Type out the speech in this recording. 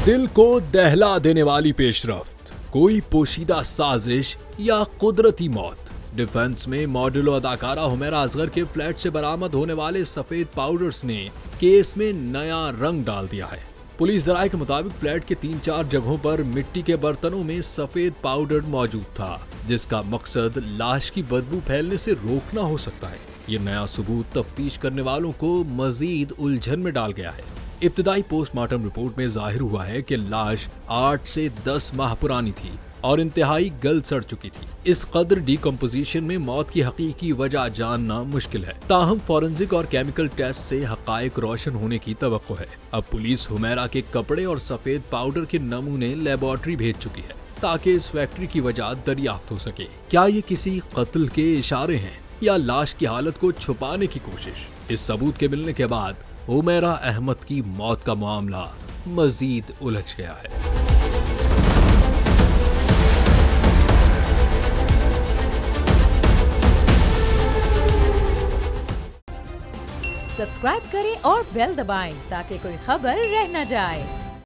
दिल को दहला देने वाली पेशरफ्त, कोई पोशीदा साजिश या कुदरती मौत। डिफेंस में मॉड्यूलो अदाकारा हुमैरा असगर के फ्लैट से बरामद होने वाले सफेद पाउडर्स ने केस में नया रंग डाल दिया है। पुलिस जराये के मुताबिक फ्लैट के 3-4 जगहों पर मिट्टी के बर्तनों में सफेद पाउडर मौजूद था, जिसका मकसद लाश की बदबू फैलने से रोकना हो सकता है। ये नया सबूत तफ्तीश करने वालों को मजीद उलझन में डाल गया है। इब्तिदाई पोस्टमार्टम रिपोर्ट में जाहिर हुआ है कि लाश 8 से 10 माह पुरानी थी और इंतहाई गल सड़ चुकी थी। इस कदर डिकम्पोजिशन में मौत की हकीकी वजह जानना मुश्किल है। ताहम फॉरेंसिक और केमिकल टेस्ट से हकायक रोशन होने की तवक्को है। अब पुलिस हुमैरा के कपड़े और सफेद पाउडर के नमूने लेबोरेटरी भेज चुकी है ताकि इस फैक्ट्री की वजह दरियाफ्त हो सके। क्या ये किसी कत्ल के इशारे हैं या लाश की हालत को छुपाने की कोशिश? इस सबूत के मिलने के बाद हुमैरा अहमद की मौत का मामला मजीद उलझ गया है। सब्सक्राइब करें और बेल दबाएं ताकि कोई खबर रह न जाए।